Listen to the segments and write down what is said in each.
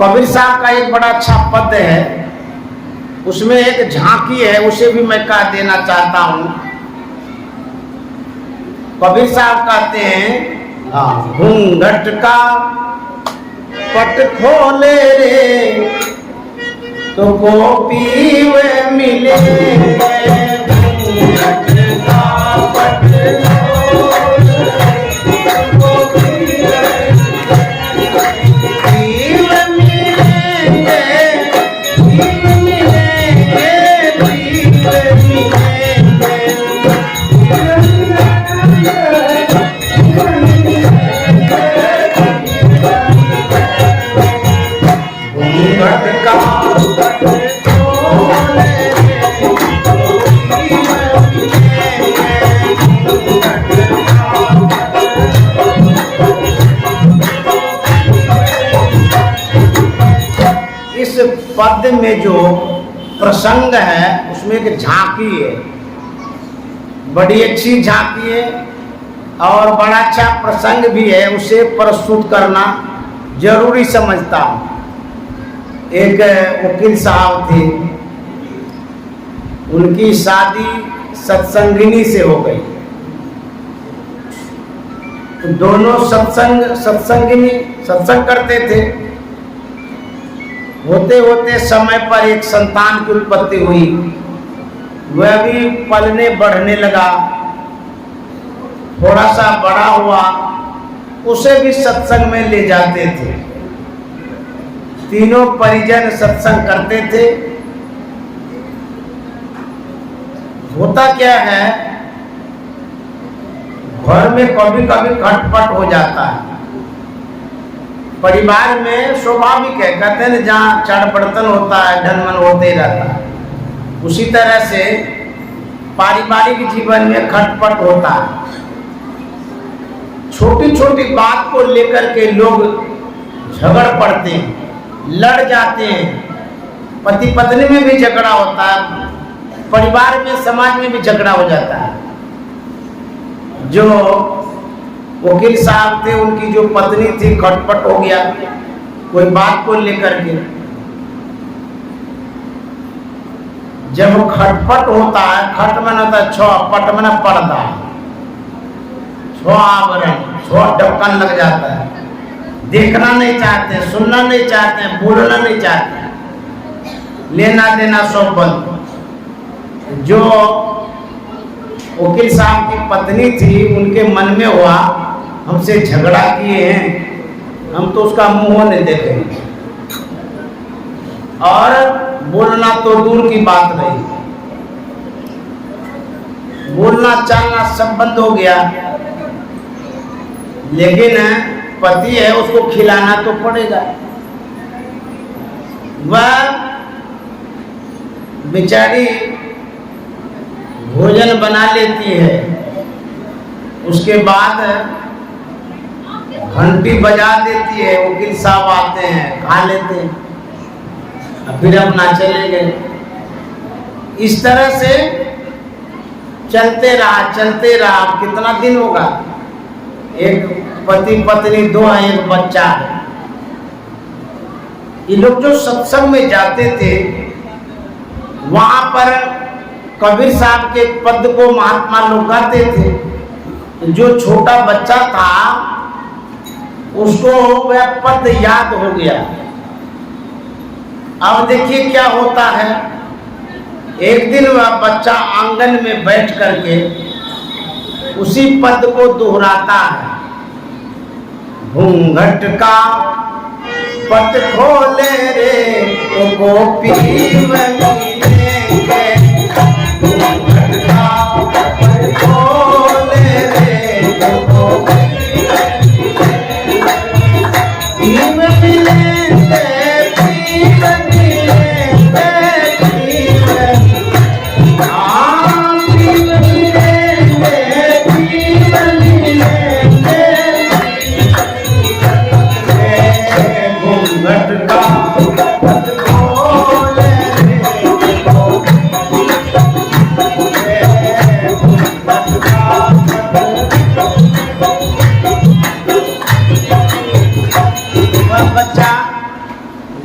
कबीर साहब का एक बड़ा अच्छा पद है, उसमें एक झांकी है, उसे भी मैं कह देना चाहता हूं। कबीर साहब कहते हैं, घूंघट का पट खोले रे तो गोपी वे मिले, घूंघट का पट पद में जो प्रसंग है उसमें एक झांकी है, बड़ी अच्छी झांकी है और बड़ा अच्छा प्रसंग भी है, उसे प्रस्तुत करना जरूरी समझता हूँ। एक वकील साहब थे, उनकी शादी सत्संगिनी से हो गई, तो दोनों सत्संग करते थे। होते होते समय पर एक संतान की उत्पत्ति हुई, वह भी पलने बढ़ने लगा, थोड़ा सा बड़ा हुआ, उसे भी सत्संग में ले जाते थे। तीनों परिजन सत्संग करते थे। होता क्या है, घर में कभी कभी खटपट हो जाता है, परिवार में स्वाभाविक है, कहते हैं जहाँ चढ़ बर्तन होता है ढनमन होते रहता है, उसी तरह से पारिवारिक जीवन में खटपट होता है। छोटी छोटी बात को लेकर के लोग झगड़ पड़ते हैं, लड़ जाते हैं, पति पत्नी में भी झगड़ा होता है, परिवार में समाज में भी झगड़ा हो जाता है। जो वकील साहब थे, उनकी जो पत्नी थी, खटपट हो गया कोई बात को लेकर के। जब खटपट होता है, खट मन होता है 6, पट मन पर्दा, 6 आवरण, 6 ढक्कन लग जाता है, देखना नहीं चाहते, सुनना नहीं चाहते, बोलना नहीं चाहते, लेना देना सब बंद। जो वकील साहब की पत्नी थी, उनके मन में हुआ हमसे झगड़ा किए हैं, हम तो उसका मुंह नहीं देखेंगे, और बोलना तो दूर की बात नहीं, बोलना चालना सब बंद हो गया। लेकिन पति है, उसको खिलाना तो पड़ेगा। वह बेचारी भोजन बना लेती है, उसके बाद घंटी बजा देती है, वकील साहब आते हैं, खा लेते हैं, फिर अपना चले गए। इस तरह से चलते रहा, कितना दिन होगा, एक पति पत्नी, 2 हैं, एक बच्चा है। ये लोग जो सत्संग में जाते थे, वहां पर कबीर साहब के पद को महात्मा लोग गाते थे। जो छोटा बच्चा था, उसको वह पद याद हो गया। अब देखिए क्या होता है, एक दिन वह बच्चा आंगन में बैठ करके उसी पद को दोहराता है, घूंघट का पट खोले रे तो गोपी मिलेंगे, घूंघट का पट खोले रे तो गोपी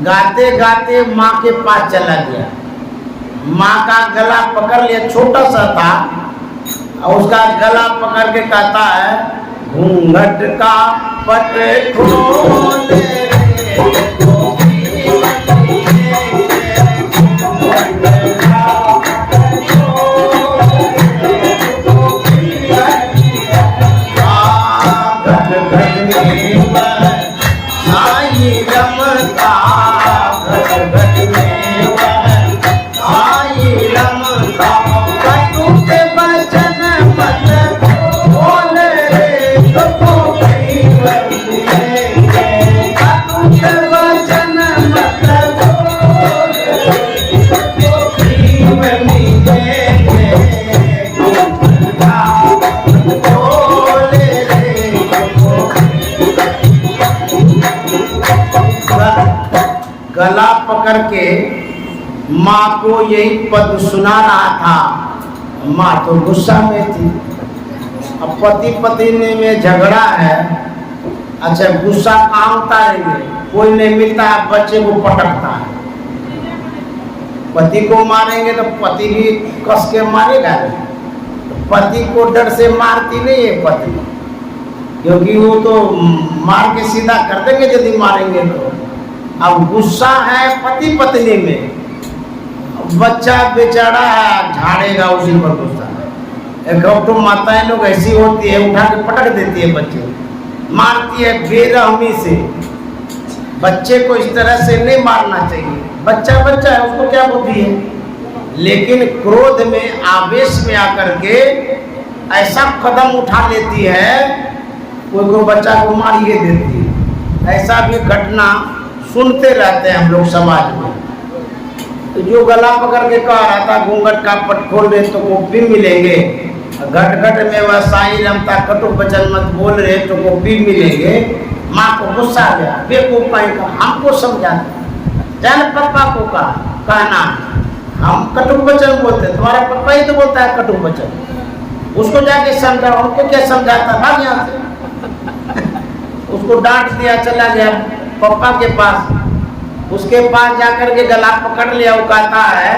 गाते गाते माँ के पास चला गया। माँ का गला पकड़ लिया, छोटा सा था, और उसका गला पकड़ के कहता है, घूंघट का पट खोल रे गला पकड़ के माँ को यही पद सुना रहा था। माँ तो गुस्सा में थी। अब पति पत्नी में झगड़ा है, अच्छा गुस्सा कहाँ उतारेंगे, कोई नहीं मिलता है, बच्चे को पटकता है। पति को मारेंगे तो पति भी कस के मारेगा, पति को डर से मारती नहीं है पत्नी, क्योंकि वो तो मार के सीधा कर देंगे यदि मारेंगे तो। अब गुस्सा है पति पत्नी में, बच्चा बेचारा है झाड़ेगा उसी पर गुस्सा। एक तो माताएं लोग ऐसी होती है, उठा के पटक देती है बच्चे, मारती है बेरहमी से। बच्चे को इस तरह से नहीं मारना चाहिए, बच्चा बच्चा है, उसको क्या बुद्धि है। लेकिन क्रोध में आवेश में आकर के ऐसा कदम उठा लेती है, कोई को बच्चा को मारिए देती है। ऐसा भी घटना सुनते रहते हैं हम लोग समाज में। तो जो गला पकड़ के कह रहा था घूंघट का पट खोल रहे तो वो भी मिलेंगे, घट घट में वह साई रमता कटु वचन मत बोल रहे तो वो भी मिलेंगे। माँ को गुस्सा आ गया, बेवकूफ का हमको समझा, जान पापा को कहना हम कटु वचन बोलते, तुम्हारा पापा ही तो बोलता है कटु वचन, उसको जाके समझाओ। हमको क्या समझाता, भाग यहाँ से। उसको डांट दिया, चला गया पापा के पास। उसके पास जाकर के गला पकड़ लिया, वो कहता है,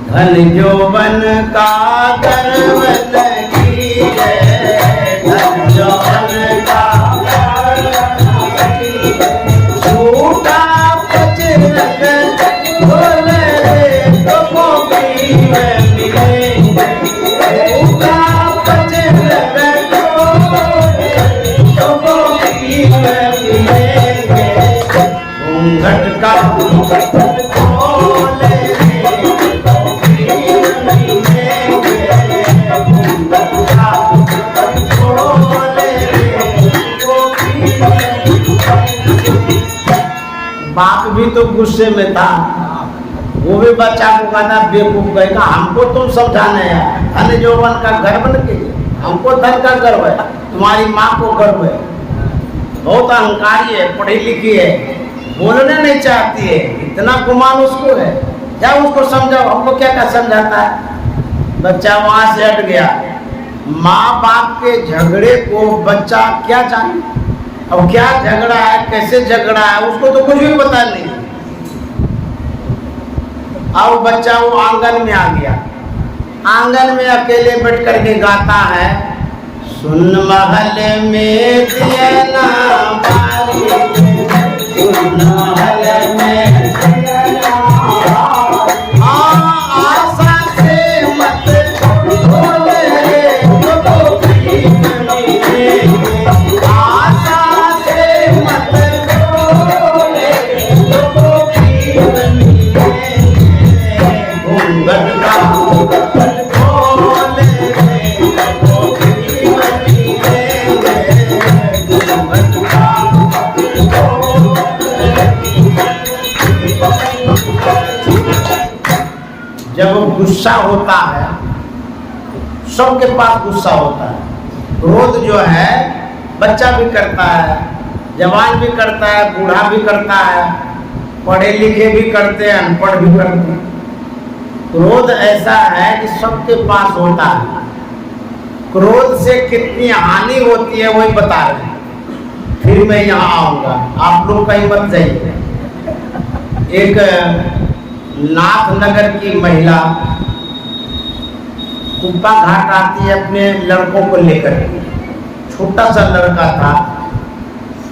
धन जौवन का गर्व नहीं है, धन जौवन का झूठा पचरंग बोल रे तो कोई मिले, झूठा पचरंग तो कोई मिले, घूंघट का खोल बाप भी तो गुस्से में था, वो भी बच्चा को कहता बेवकूफ कहेगा, हमको तुम समझाने हैं, धन जौवन का गर्व न कीजिए, हमको धन का गर्व है, तुम्हारी माँ को गर्व है, बहुत अहंकारी है, पढ़ी लिखी है, बोलने नहीं चाहती है, इतना गुमान उसको है, क्या उसको समझाओ, हमको क्या क्या समझाता है। बच्चा वहां से हट गया। माँ बाप के झगड़े को बच्चा क्या जाने, अब क्या झगड़ा है, कैसे झगड़ा है, उसको तो कुछ भी पता नहीं। अब बच्चा वो आंगन में आ गया, आंगन में अकेले बैठ करके गाता है, सुन महल में दिया ना बारी, सुन महल में दिया ना, आशा से मत भूल रे तो कोई मिले, आशा से मत भूल रे तो कोई मिले, घूंघट का खोल रे तो कोई मिले, घूंघट का जब गुस्सा होता है, सबके पास गुस्सा होता है। क्रोध जो है बच्चा भी करता है, जवान भी करता है, बूढ़ा भी करता है, पढ़े लिखे भी करते हैं, अनपढ़ भी करते हैं। क्रोध ऐसा है कि सबके पास होता है। क्रोध से कितनी हानि होती है वही बता रहे हैं। फिर मैं यहाँ आऊँगा, आप लोग कहीं मत जाइए। एक नाथनगर की महिला कुप्पा घाट आती है अपने लड़कों को लेकर। छोटा सा लड़का था,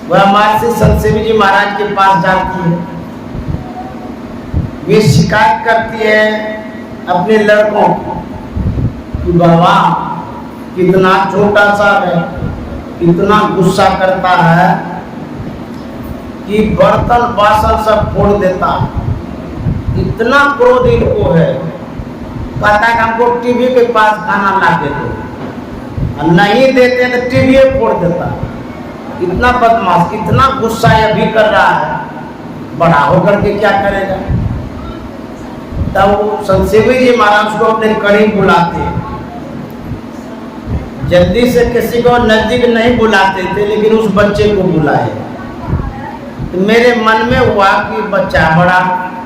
वह हमारे से संत सेवी जी महाराज के पास जाती है। वे शिकायत करती है अपने लड़कों कि बाबा कितना छोटा सा है, इतना गुस्सा करता है कि बर्तन बासन सब फोड़ देता, इतना क्रोध इनको है। कहता है कि हमको टीवी के पास खाना ला के दो, और नहीं देते तो टीवी फोड़ देता। इतना बदमाश, इतना गुस्सा ये भी कर रहा है, बड़ा होकर के क्या करेगा। तब वो संत सेवी जी महाराज को अपने करीब बुलाते हैं। जल्दी से किसी को नजदीक नहीं बुलाते थे, लेकिन उस बच्चे को बुलाए। तो मेरे मन में हुआ कि बच्चा बड़ा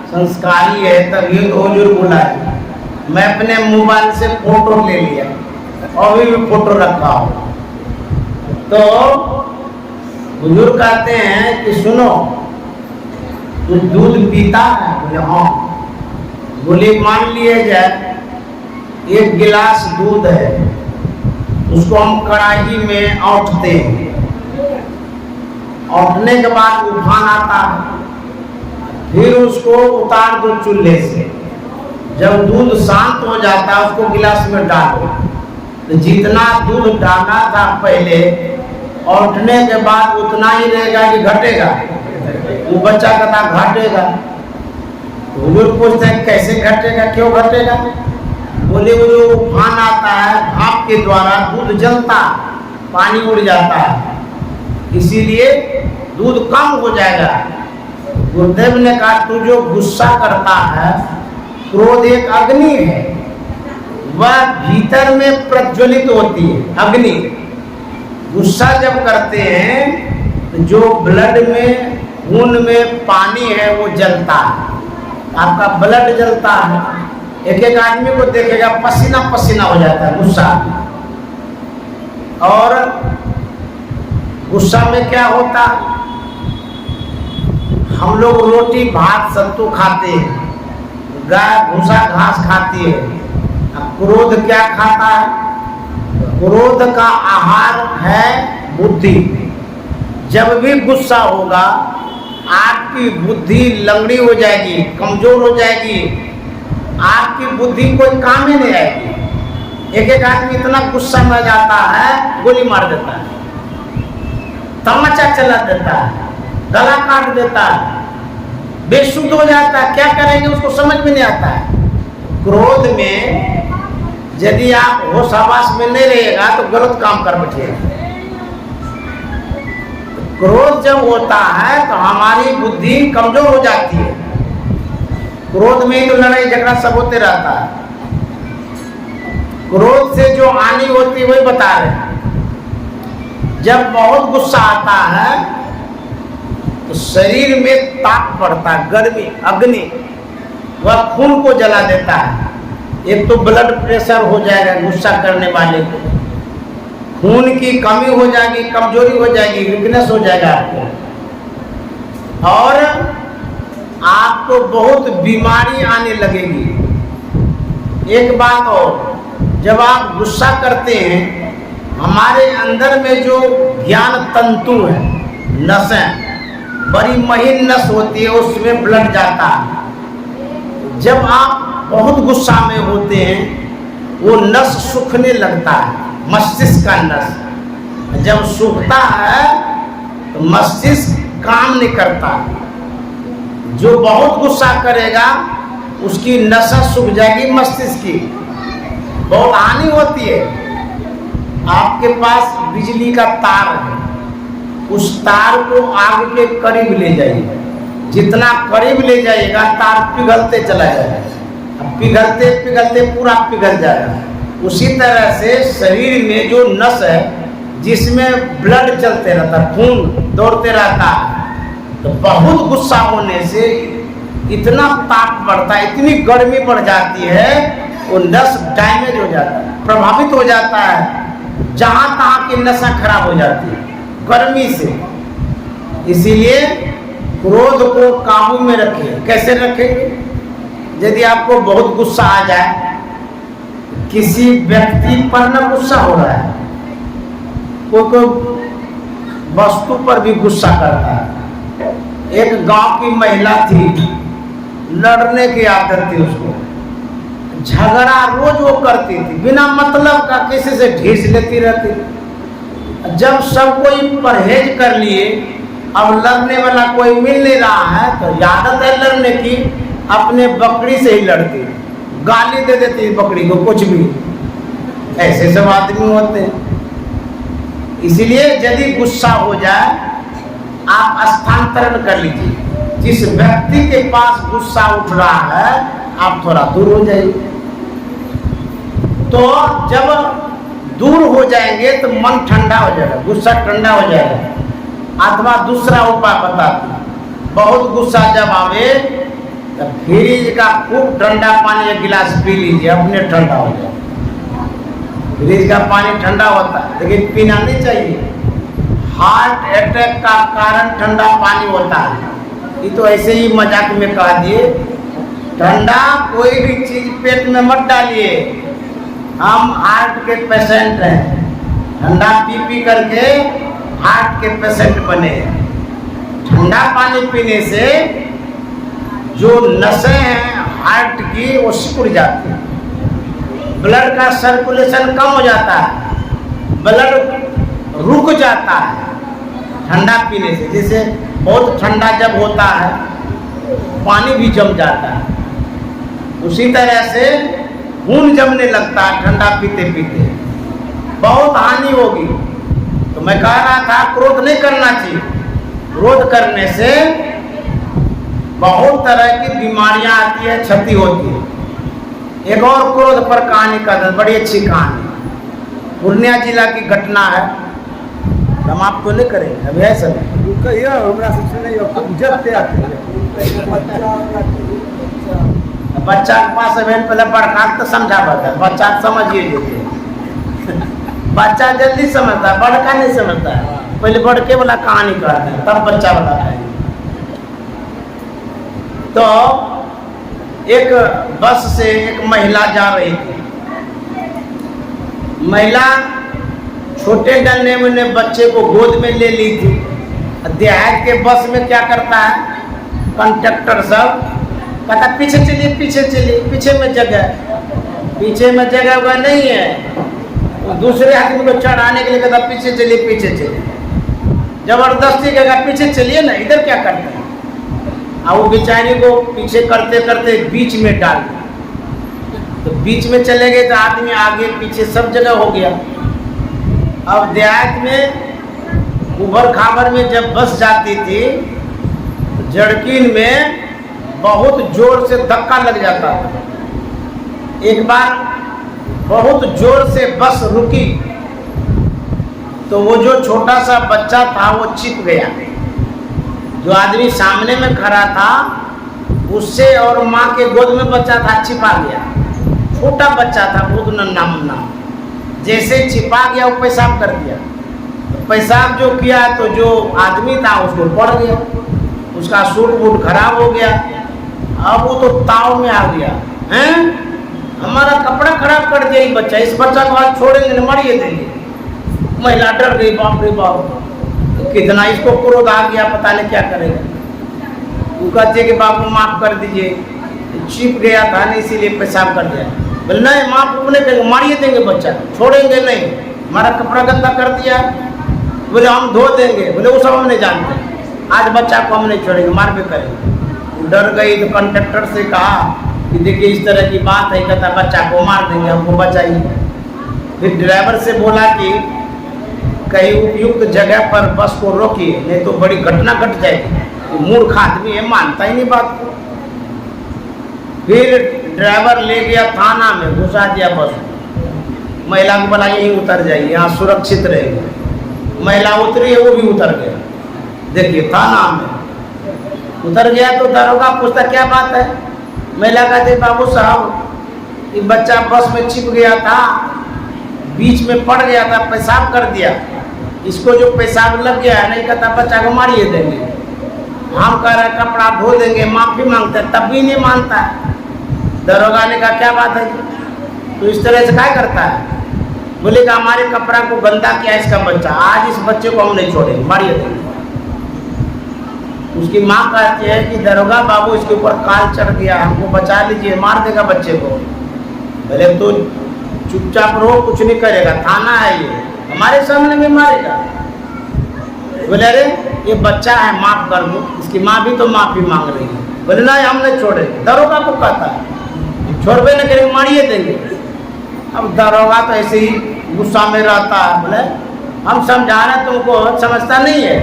संस्कारी है, तभी हुजूर बुलाए। मैं अपने मोबाइल से फोटो ले लिया, अभी भी फोटो रखा हो। तो हुजूर कहते हैं कि सुनो, तू दूध पीता है? बोले हाँ। बोले मान लिए जाए एक गिलास दूध है, उसको हम कढ़ाई में औंठते हैं, औंठने के बाद उफान आता है, फिर उसको उतार दो चूल्हे से। जब दूध शांत हो जाता है उसको गिलास में डालो। तो जितना दूध डाला था पहले, औंठने के बाद उतना ही रहेगा कि घटेगा? वो बच्चा कहता घटेगा। तो हुजूर पूछते हैं कैसे घटेगा, क्यों घटेगा? बोले वो जो उफान आता है, भाप के द्वारा दूध जलता, पानी उड़ जाता है, इसीलिए दूध कम हो जाएगा। गुरुदेव ने कहा तू जो गुस्सा करता है, क्रोध एक अग्नि है, वह भीतर में प्रज्वलित होती है अग्नि। गुस्सा जब करते हैं तो जो ब्लड में, खून में पानी है वो जलता है, आपका ब्लड जलता है। एक एक आदमी को देखेगा पसीना पसीना हो जाता है गुस्सा। और गुस्सा में क्या होता, हम लोग रोटी भात सत्तू खाते हैं, गाय भूसा घास खाती है। अब क्रोध क्या खाता है? क्रोध का आहार है बुद्धि। जब भी गुस्सा होगा आपकी बुद्धि लंगड़ी हो जाएगी, कमजोर हो जाएगी, आपकी बुद्धि कोई काम ही नहीं आएगी। एक एक आदमी इतना गुस्सा में जाता है, गोली मार देता है, तमाचा चला देता है, गला काट देता है, बेसुध हो जाता है। क्या करेंगे उसको समझ में नहीं आता है। क्रोध में यदि आप होश-हवास में नहीं रहेगा तो गलत काम कर बैठेगा। क्रोध जब होता है तो हमारी बुद्धि कमजोर हो जाती है। क्रोध में ही तो लड़ाई झगड़ा सब होते रहता है। क्रोध से जो हानि होती है वही बता रहे हैं। जब बहुत गुस्सा आता है तो शरीर में ताप पड़ता है, गर्मी, अग्नि, वह खून को जला देता है। एक तो ब्लड प्रेशर हो जाएगा गुस्सा करने वाले को, खून की कमी हो जाएगी, कमजोरी हो जाएगी, वीकनेस हो जाएगा आपको, और आपको बहुत बीमारी आने लगेगी। एक बात और, जब आप गुस्सा करते हैं, हमारे अंदर में जो ज्ञान तंतु है, नसें, बड़ी महीन नस होती है, उसमें ब्लड जाता है। जब आप बहुत गुस्सा में होते हैं, वो नस सूखने लगता है, मस्तिष्क का नस। जब सूखता है तो मस्तिष्क काम नहीं करता। जो बहुत गुस्सा करेगा उसकी नसें सूख जाएगी, मस्तिष्क की बहुत हानि होती है। आपके पास बिजली का तार है, उस तार को आग के करीब ले जाइए, जितना करीब ले जाएगा तार पिघलते चला जाएगा, पिघलते पिघलते पूरा पिघल जाएगा। उसी तरह से शरीर में जो नस है जिसमें ब्लड चलते रहता है, खून दौड़ते रहता है, तो बहुत गुस्सा होने से इतना ताप बढ़ता है, इतनी गर्मी बढ़ जाती है, वो नस डैमेज हो जाता है, प्रभावित हो जाता है, जहाँ तहाँ की नसें खराब हो जाती है गर्मी से। इसीलिए क्रोध को काबू में रखिए। कैसे रखेंगे? यदि आपको बहुत गुस्सा आ जाए, किसी व्यक्ति पर न गुस्सा हो रहा है, कोई वस्तु पर भी गुस्सा करता है। एक गांव की महिला थी, लड़ने की आदत थी उसको, झगड़ा रोज वो करती थी, बिना मतलब का किसी से ढीस लेती रहती। जब सब कोई परहेज कर लिए, अब लड़ने वाला कोई मिल नहीं रहा है, तो आदत है लड़ने की, अपने बकरी से ही लड़ती, गाली दे देती बकरी को, कुछ भी। ऐसे सब आदमी होते हैं। इसलिए यदि गुस्सा हो जाए, आप स्थानांतरण कर लीजिए। जिस व्यक्ति के पास गुस्सा उठ रहा है, आप थोड़ा दूर हो जाइए। तो जब दूर हो जाएंगे तो मन ठंडा हो जाएगा, गुस्सा ठंडा हो जाएगा। अथवा दूसरा उपाय बताती, बहुत गुस्सा जब आवे तो फ्रिज का खूब ठंडा पानी एक गिलास पी लीजिए, अपने ठंडा हो जाए। फ्रिज का पानी ठंडा होता है, लेकिन पीना नहीं चाहिए। हार्ट अटैक का कारण ठंडा पानी होता है। ये तो ऐसे ही मजाक में कह दिए। ठंडा कोई भी चीज पेट में मत डालिए। हम हार्ट के पेशेंट हैं, ठंडा पी पी करके हार्ट के पेशेंट बने। ठंडा पानी पीने से जो नसें हैं हार्ट की, वो सिकुड़ जाती है, ब्लड का सर्कुलेशन कम हो जाता है, ब्लड रुक जाता है ठंडा पीने से। जैसे बहुत ठंडा जब होता है, पानी भी जम जाता है, उसी तरह से खून जमने लगता है ठंडा पीते पीते, बहुत हानि होगी। तो मैं कह रहा था, क्रोध नहीं करना चाहिए। क्रोध करने से बहुत तरह की बीमारियां आती है, क्षति होती है। एक और क्रोध पर कहानी का, बड़ी अच्छी कहानी, पूर्णिया जिला की घटना है। हम आपको नहीं करेंगे अभी, है सर बच्चा के पास पहले बड़का तो समझा पाता है, बच्चा समझिए देते। बच्चा जल्दी समझता है, बड़का नहीं समझता है। पहले बड़के वाला कहानी कहते हैं, तब बच्चा वाला है। तो एक बस से एक महिला जा रही थी। महिला छोटे डंडे में बच्चे को गोद में ले ली थी। देहात के बस में क्या करता है, कंडक्टर सब कहता पीछे चलिए, पीछे चलिए, पीछे में जगह, पीछे में जगह वह नहीं है। दूसरे आदमी को चढ़ाने के लिए कहता पीछे चलिए, पीछे चलिए, जबरदस्ती कहेगा पीछे चलिए ना, इधर क्या करते हैं। और वो बेचारी को पीछे करते करते बीच में डाल दिया। तो बीच में चले गए तो आदमी आगे पीछे सब जगह हो गया। अब देहात में उभर खाबर में जब बस जाती थी, जड़कीन में बहुत जोर से धक्का लग जाता था। एक बार बहुत जोर से बस रुकी तो वो जो छोटा सा बच्चा था वो चिप गया। जो आदमी सामने में खड़ा था उससे और माँ के गोद में बच्चा था, छिपा गया। छोटा बच्चा था, बहुत नन्हा मुन्ना। जैसे छिपा गया वो पेशाब कर दिया। तो पेशाब जो किया तो जो आदमी था उसको पड़ गया, उसका सूट बूट खराब हो गया। अब वो तो ताव में आ गया, हैं हमारा कपड़ा खराब कर दिया ये बच्चा, इस बच्चा को आज छोड़ेंगे न मारिए देंगे। महिला डर गई, बाप रे बाप, तो कितना इसको क्रोध आ गया, पता नहीं क्या करेगा। वो कहते कि बाबू माफ कर दीजिए, छिप गया था ना इसीलिए पेशाब कर दिया। बोले नहीं माफ नहीं देंगे, मारिए देंगे बच्चा, छोड़ेंगे नहीं, हमारा कपड़ा गंदा कर दिया। बोले हम धो देंगे। बोले वो सब हम नहीं जानते, आज बच्चा को हम नहीं छोड़ेंगे, मार भी करेंगे। डर गई तो कंडक्टर से कहा कि देखिए इस तरह की बात है, कहता बच्चा को मार देंगे, हमको बचाइए। फिर ड्राइवर से बोला कि कहीं उपयुक्त जगह पर बस को रोकिए, नहीं तो बड़ी घटना घट जाएगी। मूर्ख आदमी है, मानता ही नहीं बात को। फिर ड्राइवर ले गया थाना में, घुसा दिया बस। महिला को बोला यहीं उतर जाइए, यहाँ सुरक्षित रहेगी। महिला उतरी है, वो भी उतर गया। देखिए थाना में उतर गया तो दरोगा पूछता क्या बात है। महिला कहते बाबू साहब ये बच्चा बस में छिप गया था, बीच में पड़ गया था, पेशाब कर दिया, इसको जो पेशाब लग गया है नहीं कहता बच्चा को मारिए देंगे। हम कह रहे कपड़ा धो देंगे, माफी मांगते हैं, तब भी नहीं मानता है। दरोगा ने कहा क्या बात है तो इस तरह से क्या करता है? बोले कि हमारे कपड़ा को गंदा किया इसका बच्चा, आज इस बच्चे को हम नहीं छोड़ेंगे, मारिए देंगे। उसकी माँ कहती है कि दरोगा बाबू इसके ऊपर काल चढ़ गया, हमको बचा लीजिए, मार देगा बच्चे को। बोले तो चुपचाप रहो, कुछ नहीं करेगा, थाना है ये, हमारे सामने भी मारेगा। बोले अरे ये बच्चा है, माफ कर दो। इसकी माँ भी तो माफी मांग रही है। बोले नहीं हम नहीं छोड़ेंगे। दरोगा को कहता है छोड़बे न करेंगे, मारिए देंगे। अब दरोगा तो ऐसे ही गुस्सा में रहता है। बोले हम समझा रहे तुमको, समझता नहीं है,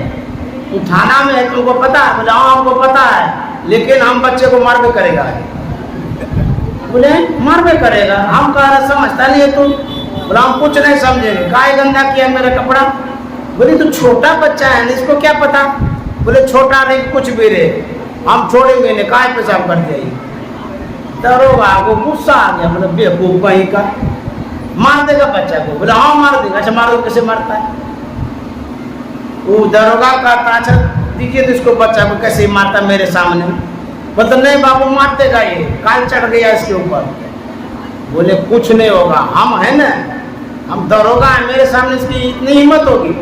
तू थाना में है, तुमको पता है? बोले हाँ हमको पता है, लेकिन हम बच्चे को मारबे करेगा। बोले मारबे करेगा, हम कह रहे समझता नहीं है तुम। बोला हम कुछ नहीं समझेंगे, काय गंदा किया मेरा कपड़ा। बोले तो छोटा बच्चा है ना, इसको क्या पता? बोले छोटा नहीं कुछ भी रहे, हम छोड़ेंगे नहीं, काय पेशाब कर जाइए। दरोगा को गुस्सा आ गया। बोले बेवकूफ कहीं का, मार देगा बच्चा को। बोले हाँ मार देगा। अच्छा मारो, कैसे मारता है? वो दरोगा कहता अच्छा दीजिए तो इसको, बच्चा को कैसे मारता मेरे सामने? बोलते नहीं बाबू मार देगा, ये काल चढ़ गया इसके ऊपर। बोले कुछ नहीं होगा, हम है ना, हम दरोगा है, मेरे सामने इसकी इतनी हिम्मत होगी।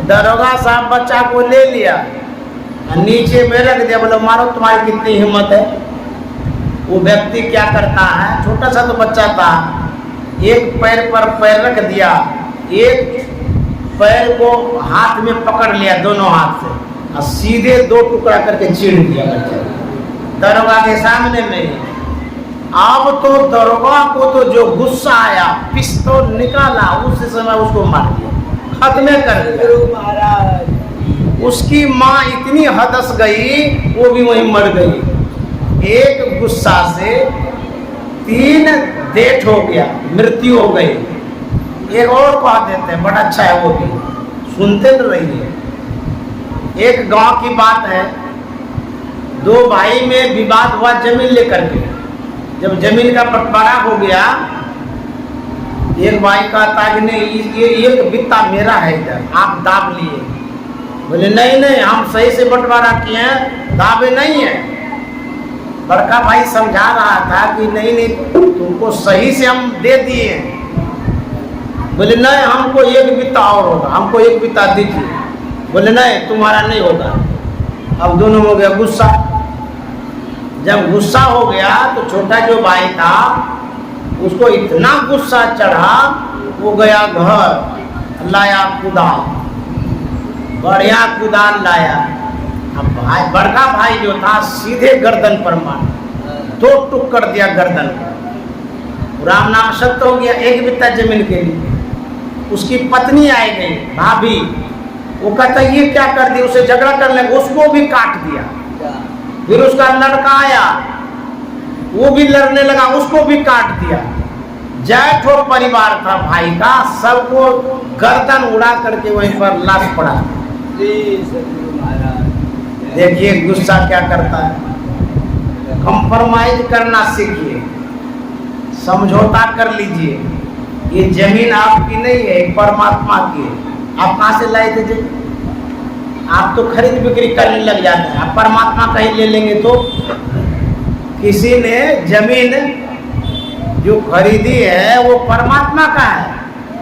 दरोगा साहब बच्चा को ले लिया, नीचे में रख दिया। बोले मारो, तुम्हारी कितनी हिम्मत है? वो व्यक्ति क्या करता है, छोटा सा तो बच्चा था, एक पैर पर पैर रख दिया, एक पैर को हाथ में पकड़ लिया दोनों हाथ से, और सीधे दो टुकड़ा करके चीर दिया बच्चा दरोगा के सामने में। अब तो दरोगा को तो जो गुस्सा आया, पिस्तौल निकाला, उस समय उसको मार दिया, खत्म कर दिया। उसकी माँ इतनी हदस गई, वो भी वहीं मर गई। एक गुस्सा से 3 डेथ हो गया, मृत्यु हो गई। एक और कह देते हैं, बड़ा अच्छा है वो भी, सुनते तो रहिए। एक गांव की बात है, 2 भाई में विवाद हुआ जमीन लेकर के। जब जमीन का बंटवारा हो गया, एक भाई कहता कि नहीं ये एक बित्ता मेरा है, इधर आप दाब लिए। बोले नहीं नहीं हम सही से बंटवारा किए हैं, दावे नहीं है। बड़का भाई समझा रहा था कि नहीं नहीं तुमको सही से हम दे दिए। बोले नहीं हमको एक बित्ता और होगा, हमको एक बित्ता दीजिए। बोले नहीं तुम्हारा नहीं होगा। अब दोनों हो गया गुस्सा। जब गुस्सा हो गया तो छोटा जो भाई था उसको इतना गुस्सा चढ़ा, वो गया घर, लाया कुदाल, बढ़िया कुदाल लाया। अब भाई बड़का भाई जो था सीधे गर्दन पर मार, 2 टुक कर दिया गर्दन पर। राम नाम सत्य हो गया, एक बित्ता जमीन के लिए। उसकी पत्नी आई गई, भाभी, वो कहता ये क्या कर दिया, उसे झगड़ा कर लगे, उसको भी काट दिया। फिर उसका लड़का आया, वो भी लड़ने लगा, उसको भी काट दिया। जैठो परिवार था भाई का, सबको गर्दन उड़ा करके वहीं पर लाश पड़ा। देखिए गुस्सा क्या करता है। कंप्रोमाइज करना सीखिए, समझौता कर लीजिए। ये जमीन आपकी नहीं है, परमात्मा की है। आप कहाँ से लाए थे जमीन? आप तो खरीद बिक्री करने लग जाते हैं। आप परमात्मा कहीं ले लेंगे तो? किसी ने जमीन जो खरीदी है वो परमात्मा का है।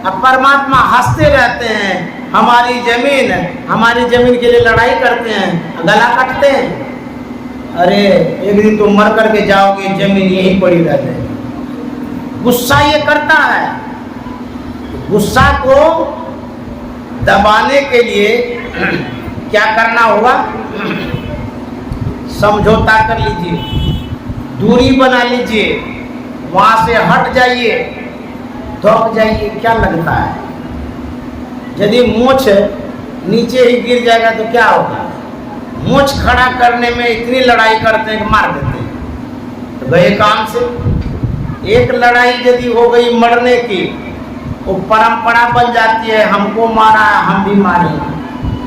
अब परमात्मा हंसते रहते हैं, हमारी जमीन के लिए लड़ाई करते हैं, गला काटते हैं। अरे एक दिन तुम मर करके जाओगे, जमीन यहीं पड़ी रहते हैं। गुस्सा ये करता है। गुस्सा को दबाने के लिए क्या करना होगा? समझौता कर लीजिए, दूरी बना लीजिए, वहां से हट जाइए, दौड़ जाइए। क्या लगता है यदि मोछ नीचे ही गिर जाएगा तो क्या होगा? मोछ खड़ा करने में इतनी लड़ाई करते हैं कि मार देते हैं। तो गए काम से। एक लड़ाई यदि हो गई मरने की, वो परंपरा बन जाती है, हमको मारा हम भी मारेंगे,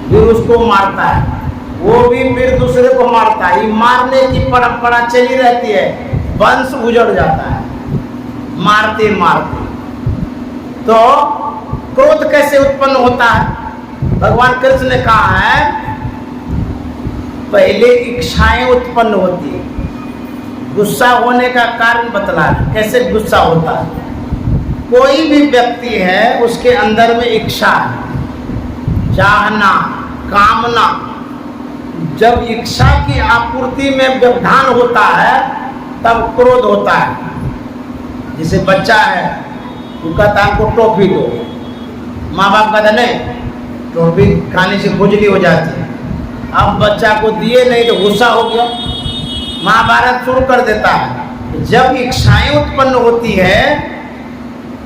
फिर उसको मारता है, वो भी फिर दूसरे को मारता है। ये मारने की परंपरा चली रहती है, वंश उजड़ जाता है मारते मारते। तो क्रोध कैसे उत्पन्न होता है? भगवान कृष्ण ने कहा है पहले इच्छाएं उत्पन्न होती है। गुस्सा होने का कारण बतला, कैसे गुस्सा होता है। कोई भी व्यक्ति है उसके अंदर में इच्छा है, चाहना, कामना। जब इच्छा की आपूर्ति में व्यवधान होता है तब क्रोध होता है। जैसे बच्चा है, वो कहता है हमको टॉफी दो, माँ बाप कहते नहीं, टॉफी खाने से खुजली हो जाती है। अब बच्चा को दिए नहीं तो गुस्सा हो गया, महाभारत शुरू कर देता है। जब इच्छाएं उत्पन्न होती है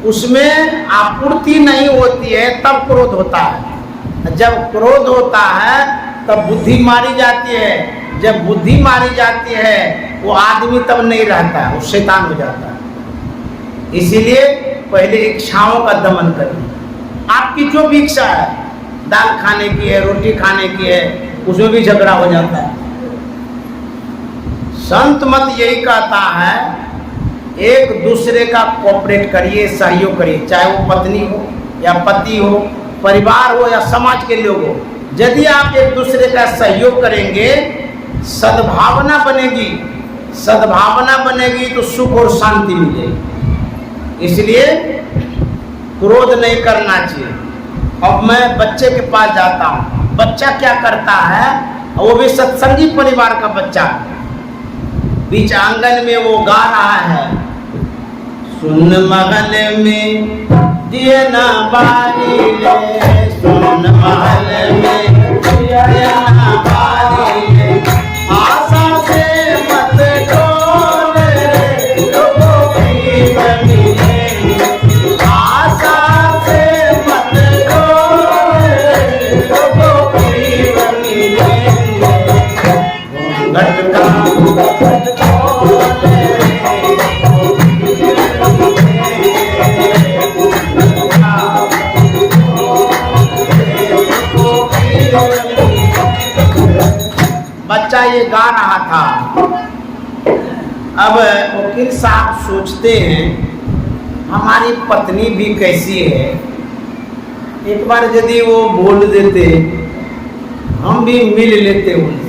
उसमें आपूर्ति नहीं होती है तब क्रोध होता है। जब क्रोध होता है तब बुद्धि मारी जाती है। जब बुद्धि मारी जाती है वो आदमी तब नहीं रहता है, वो शैतान हो जाता है। इसीलिए पहले इच्छाओं का दमन करिए। आपकी जो भी इच्छा है, दाल खाने की है, रोटी खाने की है, उसमें भी झगड़ा हो जाता है। संत मत यही कहता है एक दूसरे का कोऑपरेट करिए, सहयोग करिए, चाहे वो पत्नी हो या पति हो, परिवार हो या समाज के लोग हो। यदि आप एक दूसरे का सहयोग करेंगे, सद्भावना बनेगी, सद्भावना बनेगी तो सुख और शांति मिलेगी। इसलिए क्रोध नहीं करना चाहिए। अब मैं बच्चे के पास जाता हूँ, बच्चा क्या करता है, वो भी सत्संगी परिवार का बच्चा, बीच आंगन में वो गा रहा है, सुन महल में दिए ना बारी ले, सुन महल में दिए ना बारी ले, आशा से मत डोल लोगों की बनी, आशा से मत डोल लोगों की बनी, घटका बच्चा ये गा रहा था। अब वकील साहब सोचते हैं हमारी पत्नी भी कैसी है, एक बार यदि वो बोल देते हम भी मिल लेते उनसे।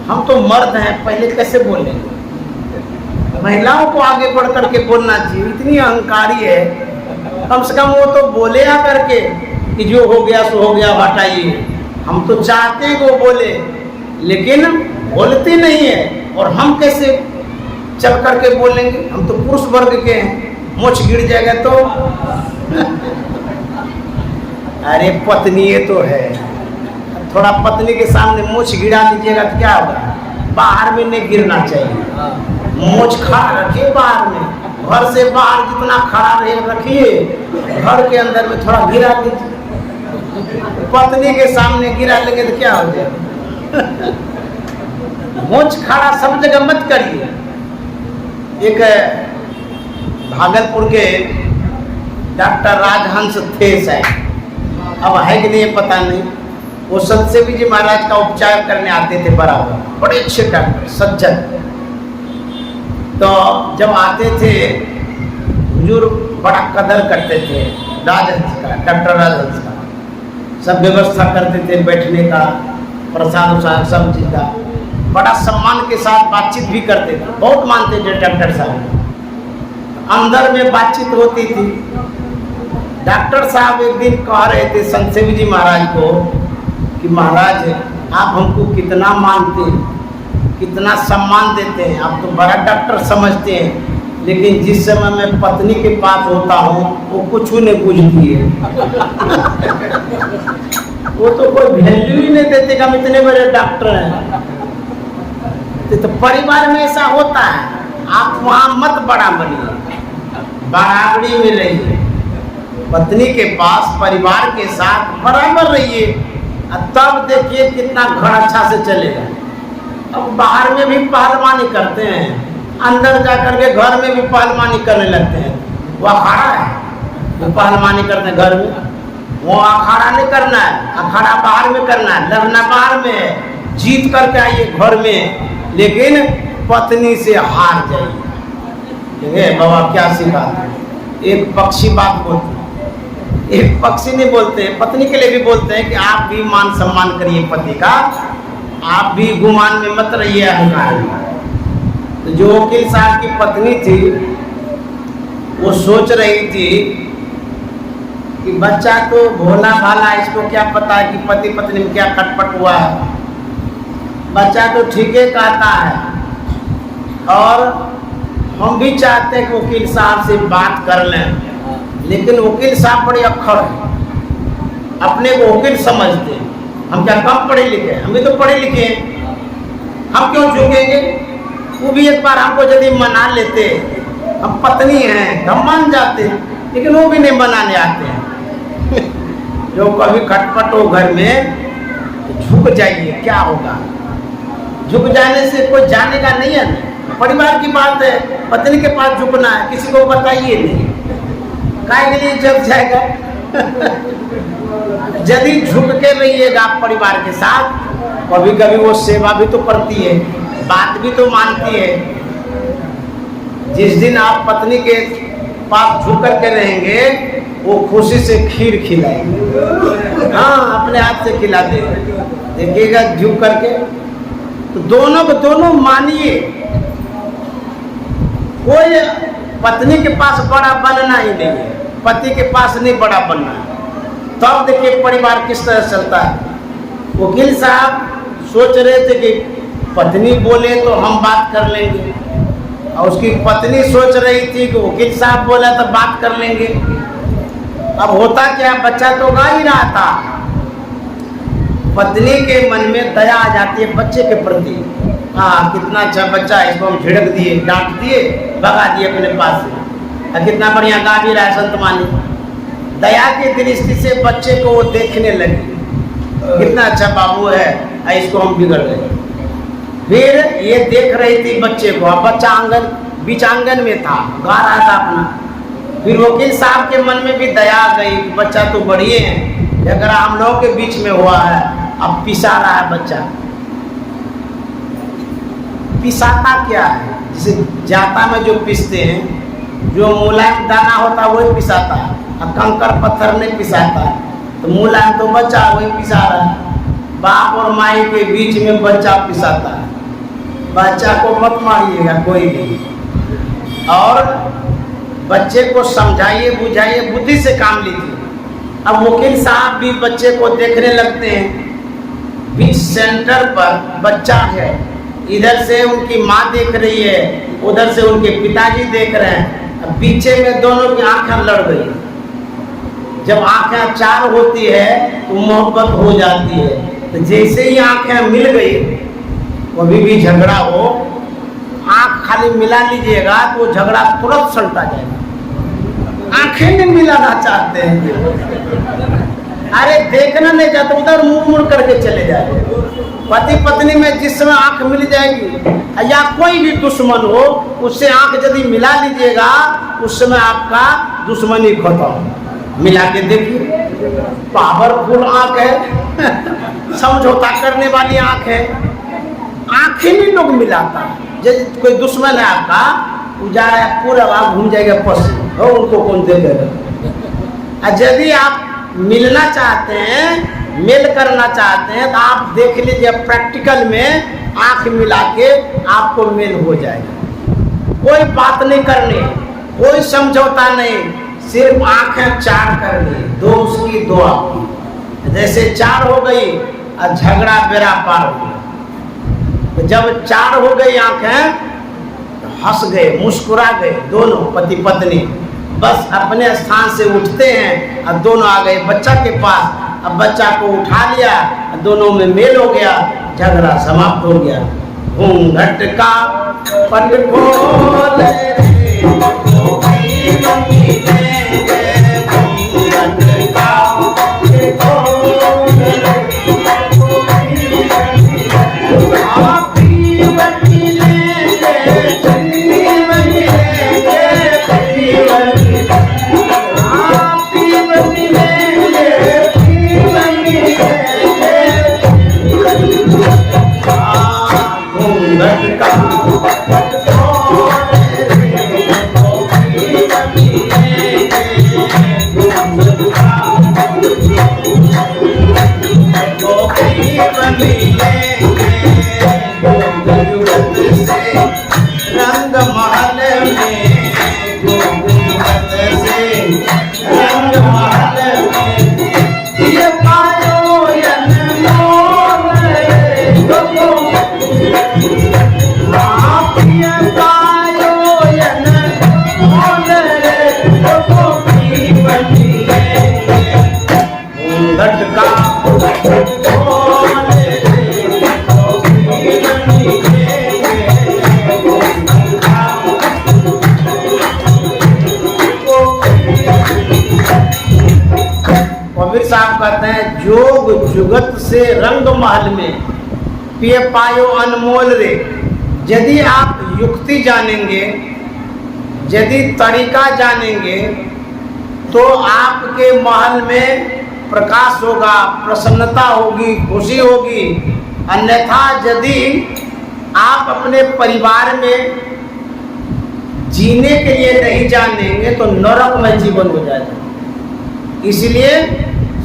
हम तो मर्द हैं, पहले कैसे बोलेंगे। महिलाओं को आगे बढ़ करके बोलना चाहिए, इतनी अहंकारी है, कम से कम वो तो बोले आ करके कि जो हो गया सो हो गया, हटाइए। हम तो चाहते हैं कि वो बोले, लेकिन बोलती नहीं है। और हम कैसे चल करके बोलेंगे, हम तो पुरुष वर्ग के हैं, मुझ गिर जाएगा तो अरे पत्नी ये तो है, थोड़ा पत्नी के सामने मुझ गिरा दीजिएगा तो क्या होगा। बाहर में नहीं गिरना चाहिए, मुझ खड़ा रखिए बाहर में, घर से बाहर जितना खड़ा रहे रखिए, घर के अंदर में थोड़ा गिरा दीजिए। पत्नी के सामने गिरा लेंगे तो क्या हो जाएगा। मुझ खड़ा सब जगह मत करिए। एक भागलपुर के डॉक्टर राजहंस थे शायद, अब है कि नहीं पता नहीं, वो सतसेवी जी महाराज का उपचार करने आते थे बराबर, बड़े अच्छे डॉक्टर सज्जन। तो जब आते थे हुजूर बड़ा कदर करते थे राजहंस का, डॉक्टर राजहंस का, सब व्यवस्था करते थे बैठने का, प्रसाद उसाद सब चीज का, बड़ा सम्मान के साथ बातचीत भी करते थे, बहुत मानते थे डॉक्टर साहब। अंदर में बातचीत होती थी। डॉक्टर साहब एक दिन कह रहे थे संतसेवी जी महाराज को कि महाराज आप हमको कितना मानते हैं, कितना सम्मान देते हैं, आप तो बड़ा डॉक्टर समझते हैं, लेकिन जिस समय मैं पत्नी के पास होता हूँ वो कुछ नहीं पूछती है। वो तो कोई वैल्यू ही नहीं देते कि हम इतने बड़े डॉक्टर हैं। तो परिवार में ऐसा होता है, आप वहाँ मत बड़ा बनिए, बराबरी में रहिए, पत्नी के पास परिवार के साथ बराबर रहिए, तब देखिए कितना घर अच्छा से चलेगा। अब बाहर में भी पहलवानी करते हैं, अंदर जाकर के घर में भी पहलवानी करने लगते हैं। वो अखाड़ा है, वो पहलवानी करते हैं घर में, वो अखाड़ा नहीं करना है, अखाड़ा बाहर में करना है, लड़ना बाहर में है, जीत करके आइए घर में, लेकिन पत्नी से हार जाइए। बाबा क्या सिखाते, एक पक्षी बात बोलते, एक पक्षी नहीं बोलते, पत्नी के लिए भी बोलते हैं कि आप भी मान सम्मान करिए पति का, आप भी गुमान में मत रहिए अहंकार में। तो जो वकील साहब की पत्नी थी वो सोच रही थी कि बच्चा तो भोला भाला, इसको क्या पता है कि पति पत्नी में क्या खटपट हुआ है, बच्चा तो ठीक ही कहता है और हम भी चाहते हैं कि वकील साहब से बात कर लें, लेकिन वकील साहब बड़े अक्खड़ हैं, अपने को वकील समझते हैं। हम क्या कम पढ़े लिखे हैं? हम भी तो पढ़े लिखे हैं, हम क्यों झुकेंगे? वो भी एक बार हमको यदि मना लेते, हम पत्नी हैं, हम मान जाते हैं, लेकिन वो भी नहीं बनाने आते हैं। जो कभी खटपट हो घर में तो झुक जाइए, क्या होगा? झुक जाने से कोई जानेगा नहीं है। परिवार की बात है, पत्नी के पास झुकना है, किसी को बताइए नहीं, काहे के लिए जग जाएगा। यदि झुक के रहिएगा आप परिवार के साथ, कभी कभी वो सेवा भी तो करती है, बात भी तो मानती है। जिस दिन आप पत्नी के पास झुक करके रहेंगे, वो खुशी से खीर खिलाएंगे, हाँ अपने हाथ से खिला देंगे, देखिएगा झुक करके। तो दोनों को दोनों मानिए, कोई पत्नी के पास बड़ा बनना ही नहीं है, पति के पास नहीं बड़ा बनना है। तब देखिए परिवार किस तरह चलता है। वकील साहब सोच रहे थे कि पत्नी बोले तो हम बात कर लेंगे, और उसकी पत्नी सोच रही थी कि वकील साहब बोला तो बात कर लेंगे। अब होता क्या, बच्चा तो गा ही रहा था, पत्नी के मन में दया आ जाती है बच्चे के प्रति। हाँ कितना अच्छा बच्चा, इसको हम झिड़क दिए, डांट दिए, भगा दिए अपने पास से, कितना बढ़िया गा भी रहा है संत मानी। दया की दृष्टि से बच्चे को वो देखने लगी, कितना अच्छा बाबू है, इसको हम बिगड़ गए। फिर ये देख रही थी बच्चे को, अब बच्चा आंगन बीच आंगन में था, गा रहा था अपना। फिर वकील साहब के मन में भी दया आ गई, बच्चा तो बढ़िया है, अगर हम लोगों के बीच में हुआ है, अब पिसा रहा है बच्चा। पिसाता क्या है? जैसे जाता में जो पिसते हैं, जो मुलायम दाना होता है वही पिसाता है, और कंकर पत्थर नहीं पिसाता है। तो मुलायम तो बच्चा वही पिसा रहा है। बाप और माई के बीच में बच्चा पिसाता है। बच्चा को मत मारिएगा कोई भी, और बच्चे को समझाइए बुझाइए, बुद्धि से काम लीजिए। अब वकील साहब भी बच्चे को देखने लगते हैं, बीच सेंटर पर बच्चा है, इधर से उनकी माँ देख रही है, उधर से उनके पिताजी देख रहे हैं, अब पीछे में दोनों की आंखें लड़ गई। जब आंखें चार होती है तो मोहब्बत हो जाती है। तो जैसे ही आंखें मिल गई, कभी भी झगड़ा हो, आंख खाली मिला लीजिएगा तो झगड़ा तुरंत सलटा जाएगा। आंखें नहीं मिलाना चाहते हैं, अरे देखना नहीं चाहते, उधर मुंह मुड़ करके चले जाए। पति पत्नी में जिस समय आंख मिल जाएगी, या कोई भी दुश्मन हो, उससे आंख यदि मिला लीजिएगा, उस समय आपका दुश्मनी खत्म। मिला के देखिए, पावरफुल आंख है, समझौता करने वाली आंख है। आंखें नहीं लोग मिलाता। जब कोई दुश्मन है आपका, उजाड़ा पूरा आप घूम जाएगा पश्चिम, हो उनको कौन देगा। यदि आप मिलना चाहते हैं, मेल करना चाहते हैं, तो आप देख लीजिए प्रैक्टिकल में आंख मिला के आपको मेल हो जाएगा। कोई बात नहीं करनी, कोई समझौता नहीं, सिर्फ आंखें चार करनी, दो उसकी दो आपकी। जैसे चार हो गई और झगड़ा बेरा पार हो गया। तो जब चार हो गई आंखें, तो हंस गए, मुस्कुरा गए दोनों पति पत्नी, बस अपने स्थान से उठते हैं और दोनों आ गए बच्चा के पास। अब बच्चा को उठा लिया, दोनों में मेल हो गया, झगड़ा समाप्त हो गया। घूंघट का पट खोले रे, घूंघट का मिलेंगे से रंग महल में पिए पायो अनमोल रे। यदि आप युक्ति जानेंगे, यदि तरीका जानेंगे, तो आपके महल में प्रकाश होगा, प्रसन्नता होगी, खुशी होगी। अन्यथा यदि आप अपने परिवार में जीने के लिए नहीं जानेंगे तो नरकमय जीवन हो जाएगा। इसलिए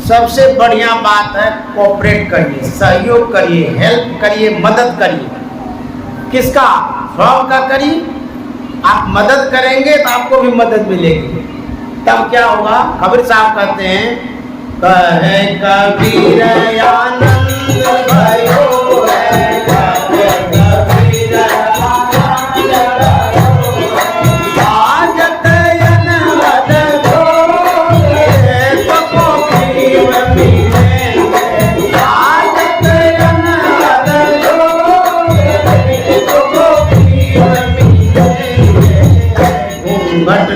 सबसे बढ़िया बात है कोऑपरेट करिए, सहयोग करिए, हेल्प करिए, मदद करिए। किसका? स्वयं का करिए। आप मदद करेंगे तो आपको भी मदद मिलेगी। तब क्या होगा? कबीर साहब कहते हैं, कहे कबीर आनंद भयो है, कहे कबीर आजत अनहद भोगे, तको पीव मिलेंगे। आजत अनहद भोगे, तको पीव मिलेंगे। घूंघट